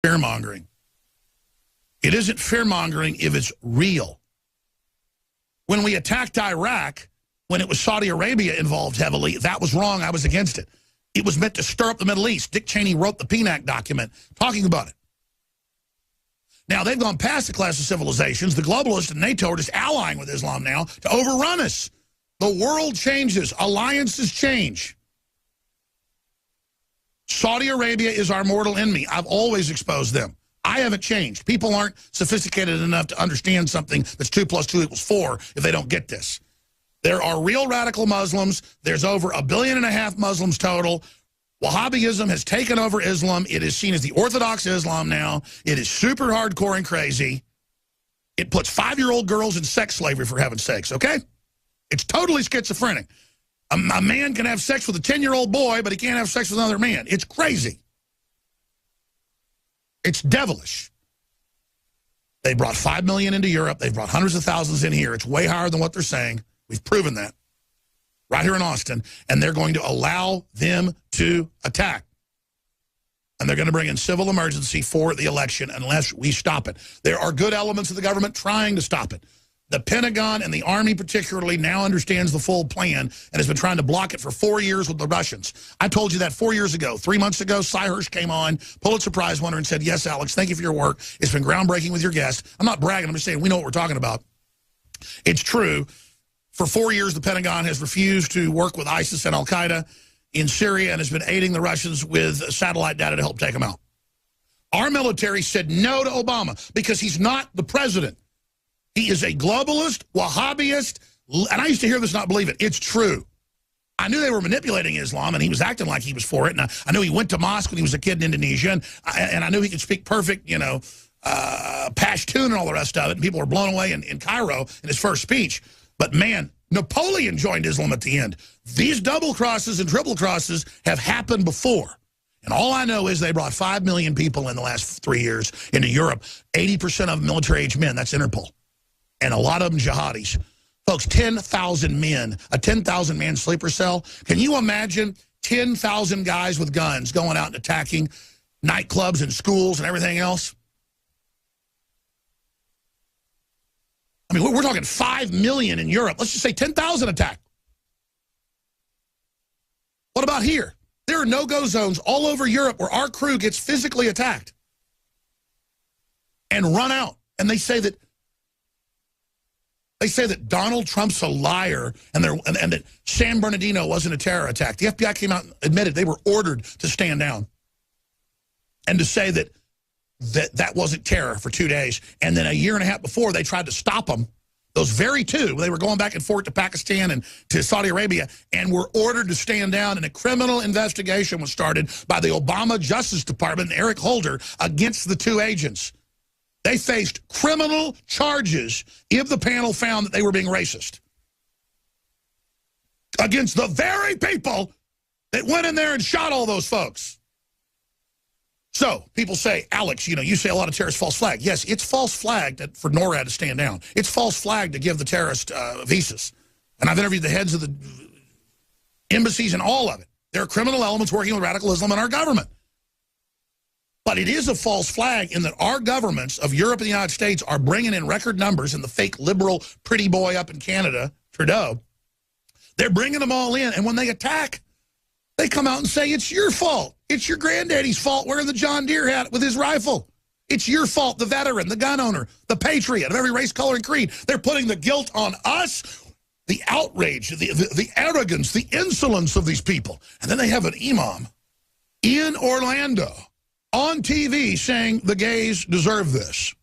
Fear-mongering. It isn't fear-mongering if it's real. When we attacked Iraq, when it was Saudi Arabia involved heavily, that was wrong. I was against it. It was meant to stir up the Middle East. Dick Cheney wrote the PNAC document talking about it. Now, they've gone past the class of civilizations. The globalists and NATO are just allying with Islam now to overrun us. The world changes. Alliances change. Saudi Arabia is our mortal enemy. I've always exposed them. I haven't changed. People aren't sophisticated enough to understand something that's 2 + 2 = 4 if they don't get this. There are real radical Muslims. There's over 1.5 billion Muslims total. Wahhabism has taken over Islam. It is seen as the Orthodox Islam now. It is super hardcore and crazy. It puts 5-year-old girls in sex slavery, for heaven's sakes, okay? It's totally schizophrenic. A man can have sex with a 10-year-old boy, but he can't have sex with another man. It's crazy. It's devilish. They brought 5 million into Europe. They've brought hundreds of thousands in here. It's way higher than what they're saying. We've proven that right here in Austin. And they're going to allow them to attack. And they're going to bring in civil emergency for the election unless we stop it. There are good elements of the government trying to stop it. The Pentagon and the Army particularly now understands the full plan and has been trying to block it for 4 years with the Russians. I told you that 4 years ago. 3 months ago, Cy Hirsch came on, Pulitzer Prize winner, and said, yes, Alex, thank you for your work. It's been groundbreaking with your guest. I'm not bragging. I'm just saying we know what we're talking about. It's true. For 4 years, the Pentagon has refused to work with ISIS and al-Qaeda in Syria and has been aiding the Russians with satellite data to help take them out. Our military said no to Obama because he's not the president. He is a globalist, Wahhabist, and I used to hear this, not believe it. It's true. I knew they were manipulating Islam, and he was acting like he was for it. And I knew he went to mosque when he was a kid in Indonesia, and I knew he could speak perfect, Pashtun and all the rest of it. And people were blown away in Cairo in his first speech. But man, Napoleon joined Islam at the end. These double crosses and triple crosses have happened before. And all I know is they brought 5 million people in the last 3 years into Europe. 80% of military-age men. That's Interpol. And a lot of them jihadis. Folks, 10,000 men, a 10,000-man sleeper cell. Can you imagine 10,000 guys with guns going out and attacking nightclubs and schools and everything else? I mean, we're talking 5 million in Europe. Let's just say 10,000 attack. What about here? There are no-go zones all over Europe where our crew gets physically attacked and run out. And they say that Donald Trump's a liar and that San Bernardino wasn't a terror attack. The FBI came out and admitted they were ordered to stand down and to say that wasn't terror for 2 days. And then a year and a half before, they tried to stop them. Those very two, they were going back and forth to Pakistan and to Saudi Arabia and were ordered to stand down. And a criminal investigation was started by the Obama Justice Department and Eric Holder against the two agents. They faced criminal charges if the panel found that they were being racist against the very people that went in there and shot all those folks. So people say, Alex, you say a lot of terrorists false flag. Yes, it's false flag for NORAD to stand down. It's false flag to give the terrorist visas. And I've interviewed the heads of the embassies and all of it. There are criminal elements working with radical Islam in our government. But it is a false flag in that our governments of Europe and the United States are bringing in record numbers, and the fake liberal pretty boy up in Canada, Trudeau, they're bringing them all in. And when they attack, they come out and say, it's your fault. It's your granddaddy's fault wearing the John Deere hat with his rifle. It's your fault, the veteran, the gun owner, the patriot of every race, color, and creed. They're putting the guilt on us, the outrage, the arrogance, the insolence of these people. And then they have an imam in Orlando on TV saying the gays deserve this.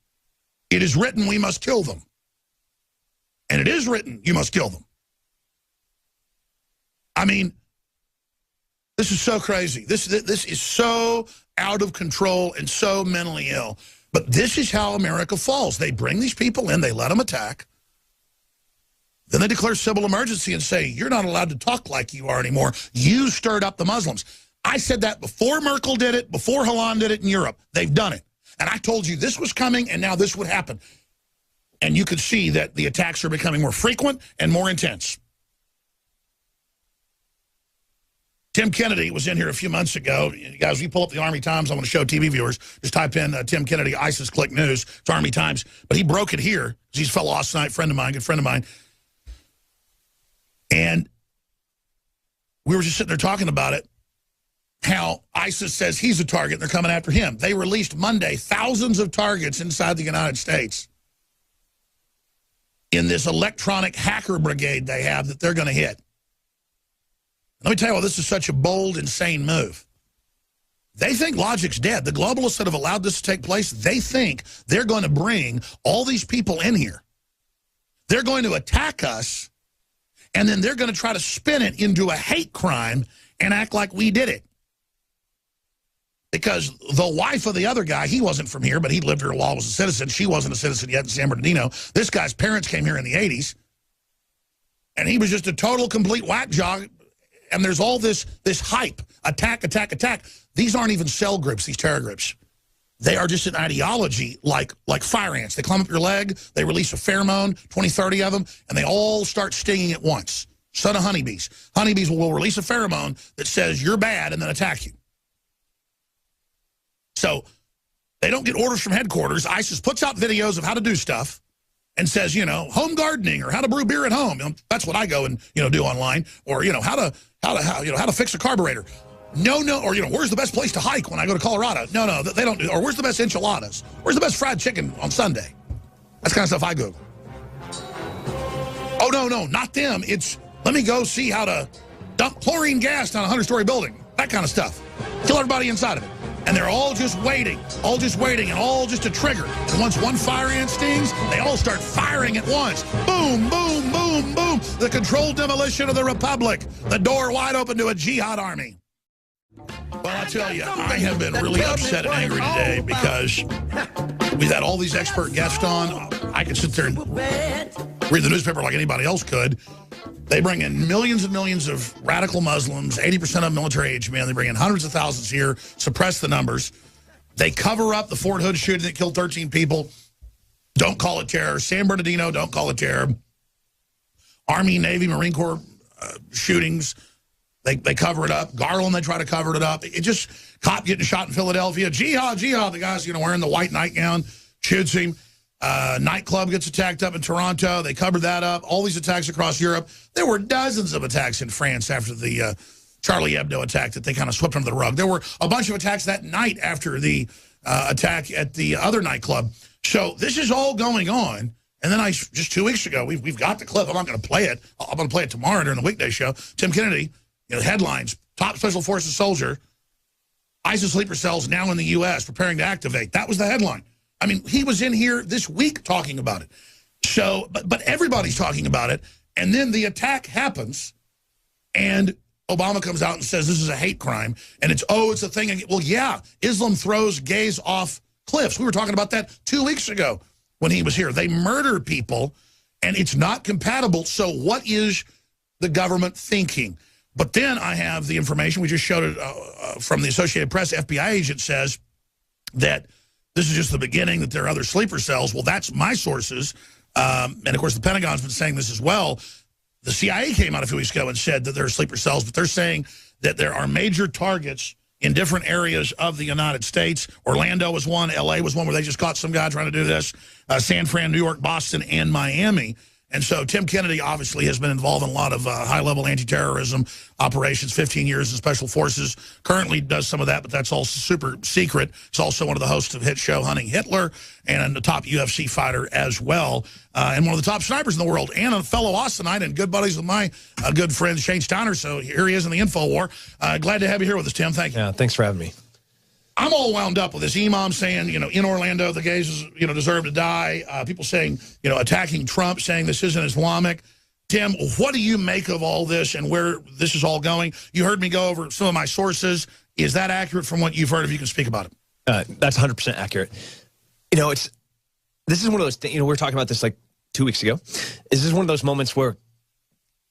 It is written we must kill them. And it is written you must kill them. I mean, this is so crazy. This is so out of control and so mentally ill. But this is how America falls. They bring these people in, they let them attack. Then they declare civil emergency and say, you're not allowed to talk like you are anymore. You stirred up the Muslims. I said that before Merkel did it, before Hollande did it in Europe. They've done it. And I told you this was coming, and now this would happen. And you could see that the attacks are becoming more frequent and more intense. Tim Kennedy was in here a few months ago. You guys, if you pull up the Army Times, I'm going to show TV viewers, just type in Tim Kennedy, ISIS Click News. It's Army Times. But he broke it here. He's a fellow Austinite, friend of mine, good friend of mine. And we were just sitting there talking about it, how ISIS says he's a target and they're coming after him. They released Monday thousands of targets inside the United States in this electronic hacker brigade they have that they're going to hit. Let me tell you why this is such a bold, insane move. They think logic's dead. The globalists that have allowed this to take place, they think they're going to bring all these people in here. They're going to attack us, and then they're going to try to spin it into a hate crime and act like we did it. Because the wife of the other guy, he wasn't from here, but he lived here while he was a citizen. She wasn't a citizen yet in San Bernardino. This guy's parents came here in the 80s, and he was just a total, complete whack job. And there's all this hype, attack, attack, attack. These aren't even cell groups, these terror groups. They are just an ideology like fire ants. They climb up your leg, they release a pheromone, 20, 30 of them, and they all start stinging at once. Son of honeybees. Honeybees will release a pheromone that says you're bad and then attack you. So they don't get orders from headquarters. ISIS puts out videos of how to do stuff and says, you know, home gardening or how to brew beer at home. You know, that's what I go and, you know, do online. Or, you know, how to fix a carburetor. No, or, you know, where's the best place to hike when I go to Colorado? No, they don't do. Or where's the best enchiladas? Where's the best fried chicken on Sunday? That's the kind of stuff I Google. Oh, no, not them. It's, let me go see how to dump chlorine gas down a 100-story building. That kind of stuff. Kill everybody inside of it. And they're all just waiting, and all just a trigger. And once one fire ant stings, they all start firing at once. Boom, boom, boom, boom. The controlled demolition of the Republic. The door wide open to a jihad army. Well, I tell you, I have been really upset and angry today because we've had all these expert guests on. I could sit there and read the newspaper like anybody else could. They bring in millions and millions of radical Muslims, 80% of military-aged men. They bring in hundreds of thousands here, suppress the numbers. They cover up the Fort Hood shooting that killed 13 people. Don't call it terror. San Bernardino, don't call it terror. Army, Navy, Marine Corps shootings, they cover it up. Garland, they try to cover it up. It just, cop getting shot in Philadelphia. Jihad, the guy's, you know, wearing the white nightgown, shoots him. Nightclub gets attacked up in Toronto. They covered that up. All these attacks across Europe. There were dozens of attacks in France after the Charlie Hebdo attack that they kind of swept under the rug. There were a bunch of attacks that night after the attack at the other nightclub. So this is all going on. And then just 2 weeks ago, we've got the clip. I'm not going to play it. I'm going to play it tomorrow during the weekday show. Tim Kennedy, you know, headlines, top Special Forces soldier, ISIS sleeper cells now in the U.S. preparing to activate. That was the headline. I mean, he was in here this week talking about it. So, but everybody's talking about it. And then the attack happens, and Obama comes out and says this is a hate crime. And it's a thing. Well, yeah, Islam throws gays off cliffs. We were talking about that 2 weeks ago when he was here. They murder people, and it's not compatible. So what is the government thinking? But then I have the information. We just showed it from the Associated Press. FBI agent says that this is just the beginning, that there are other sleeper cells. Well, that's my sources. And, of course, the Pentagon's been saying this as well. The CIA came out a few weeks ago and said that there are sleeper cells, but they're saying that there are major targets in different areas of the United States. Orlando was one. L.A. was one where they just caught some guy trying to do this. San Fran, New York, Boston, and Miami. And so Tim Kennedy obviously has been involved in a lot of high-level anti-terrorism operations, 15 years in Special Forces, currently does some of that, but that's all super secret. He's also one of the hosts of hit show Hunting Hitler and a top UFC fighter as well, and one of the top snipers in the world, and a fellow Austinite and good buddies with my good friend Shane Steiner. So here he is in the info war. Glad to have you here with us, Tim. Thank you. Yeah, thanks for having me. I'm all wound up with this. Imam saying, you know, in Orlando, the gays, you know, deserve to die. People saying, you know, attacking Trump, saying this isn't Islamic. Tim, what do you make of all this and where this is all going? You heard me go over some of my sources. Is that accurate from what you've heard? If you can speak about it. That's 100% accurate. You know, this is one of those things, you know, we were talking about this like 2 weeks ago. This is one of those moments where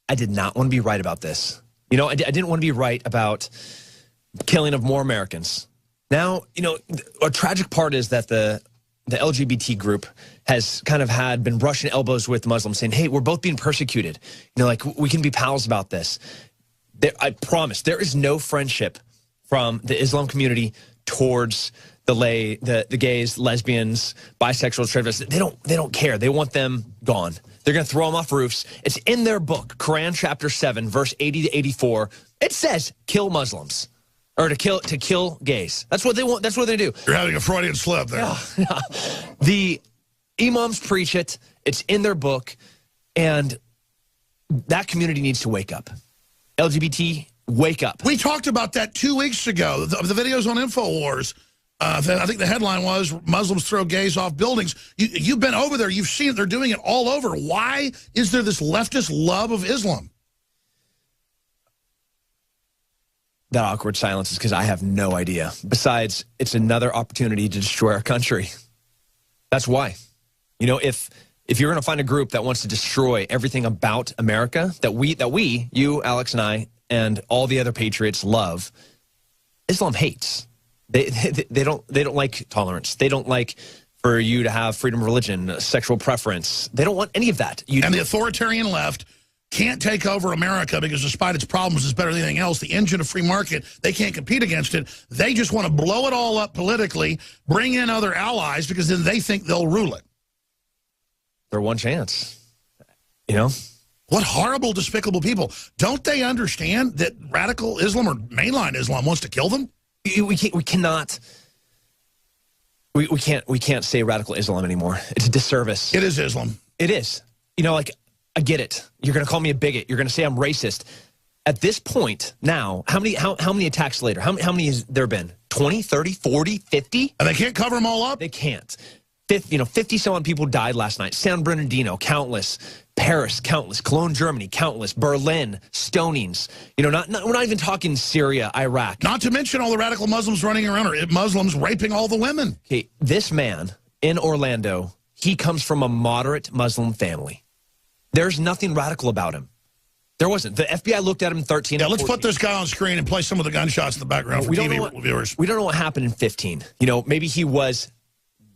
I did not want to be right about this. You know, I didn't want to be right about killing of more Americans. Now, you know, a tragic part is that the LGBT group has kind of been brushing elbows with Muslims saying, hey, we're both being persecuted. You know, like we can be pals about this. I promise, there is no friendship from the Islam community towards the gays, lesbians, bisexual, transvestites. They don't care. They want them gone. They're going to throw them off roofs. It's in their book, Quran chapter 7, verse 80 to 84. It says kill Muslims or to kill gays. That's what they want. That's what they do. You're having a Freudian slip there. Yeah. The imams preach it. It's in their book, and that community needs to wake up. LGBT, wake up. We talked about that 2 weeks ago. The videos on InfoWars. I think the headline was Muslims throw gays off buildings. You've been over there. You've seen it. They're doing it all over. Why is there this leftist love of Islam? That awkward silence is because I have no idea. Besides, it's another opportunity to destroy our country. That's why. You know, if you're going to find a group that wants to destroy everything about America that we, you, Alex, and I, and all the other patriots love, Islam hates. They don't like tolerance. They don't like for you to have freedom of religion, sexual preference. They don't want any of that. And the authoritarian left can't take over America because despite its problems, it's better than anything else. The engine of free market, they can't compete against it. They just want to blow it all up politically, bring in other allies because then they think they'll rule it. Their one chance, you know? What horrible, despicable people. Don't they understand that radical Islam or mainline Islam wants to kill them? We can't say radical Islam anymore. It's a disservice. It is Islam. It is. You know, like, I get it. You're going to call me a bigot. You're going to say I'm racist. At this point now, how many attacks later? How many has there been? 20, 30, 40, 50? And they can't cover them all up? They can't. 50-some people died last night. San Bernardino, countless. Paris, countless. Cologne, Germany, countless. Berlin, stonings. You know, we're not even talking Syria, Iraq. Not to mention all the radical Muslims running around, or Muslims raping all the women. Okay, this man in Orlando, he comes from a moderate Muslim family. There's nothing radical about him. There wasn't. The FBI looked at him in 13. Yeah, let's put this guy on screen and play some of the gunshots in the background for TV viewers. We don't know what happened in 15. You know, maybe he was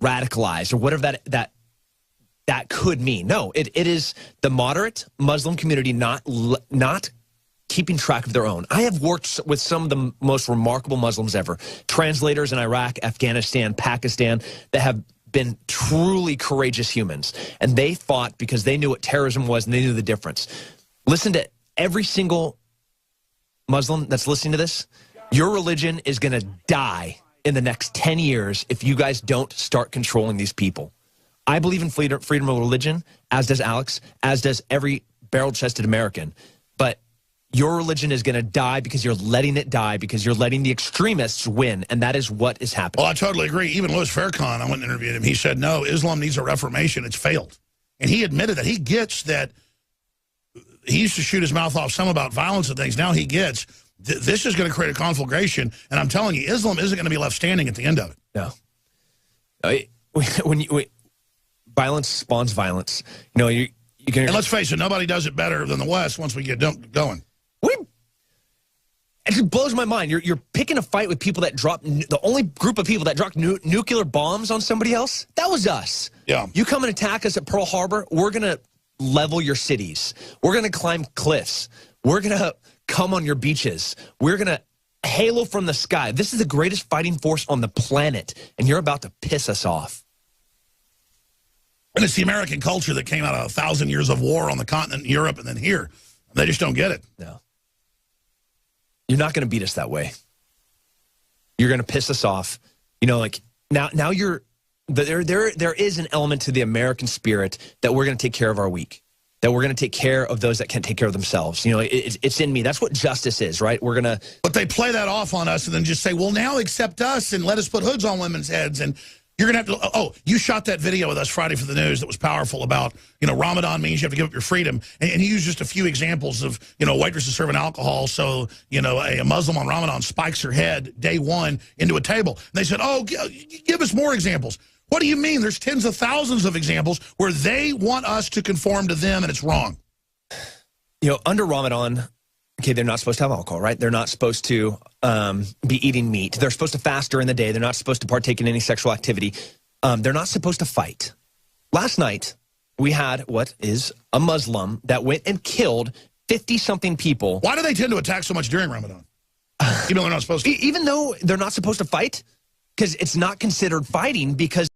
radicalized or whatever that could mean. No, it is the moderate Muslim community not keeping track of their own. I have worked with some of the most remarkable Muslims ever, translators in Iraq, Afghanistan, Pakistan, that have been truly courageous humans, and they fought because they knew what terrorism was and they knew the difference. Listen to every single Muslim that's listening to this. Your religion is going to die in the next 10 years if you guys don't start controlling these people. I believe in freedom of religion, as does Alex, as does every barrel-chested American. But your religion is going to die because you're letting it die, because you're letting the extremists win, and that is what is happening. Well, I totally agree. Even Louis Farrakhan, I went and interviewed him, he said, no, Islam needs a reformation. It's failed. And he admitted that. He gets that. He used to shoot his mouth off some about violence and things. Now he gets this is going to create a conflagration, and I'm telling you, Islam isn't going to be left standing at the end of it. No. Violence spawns violence. You know, you can. And let's face it, nobody does it better than the West once we get going. It just blows my mind. You're picking a fight with people that drop, the only group of people that dropped nuclear bombs on somebody else, that was us. Yeah. You come and attack us at Pearl Harbor, we're going to level your cities. We're going to climb cliffs. We're going to come on your beaches. We're going to halo from the sky. This is the greatest fighting force on the planet, and you're about to piss us off. And it's the American culture that came out of 1,000 years of war on the continent, in Europe, and then here. They just don't get it. No. You're not going to beat us that way. You're going to piss us off. You know, like, now you're, there is an element to the American spirit that we're going to take care of our weak, that we're going to take care of those that can't take care of themselves. You know, it's in me. That's what justice is, right? We're going to. But they play that off on us and then just say, well, now accept us and let us put hoods on women's heads. And you're going to have to, oh, you shot that video with us Friday for the news that was powerful about, you know, Ramadan means you have to give up your freedom. And he used just a few examples of, you know, waitresses serving alcohol. So, you know, a Muslim on Ramadan spikes her head day one into a table. And they said, oh, give us more examples. What do you mean? There's tens of thousands of examples where they want us to conform to them and it's wrong. You know, under Ramadan, okay, they're not supposed to have alcohol, right? They're not supposed to be eating meat. They're supposed to fast during the day. They're not supposed to partake in any sexual activity. They're not supposed to fight. Last night, we had what is a Muslim that went and killed 50-something people. Why do they tend to attack so much during Ramadan? Even though they're not supposed to. Even though they're not supposed to fight? Because it's not considered fighting because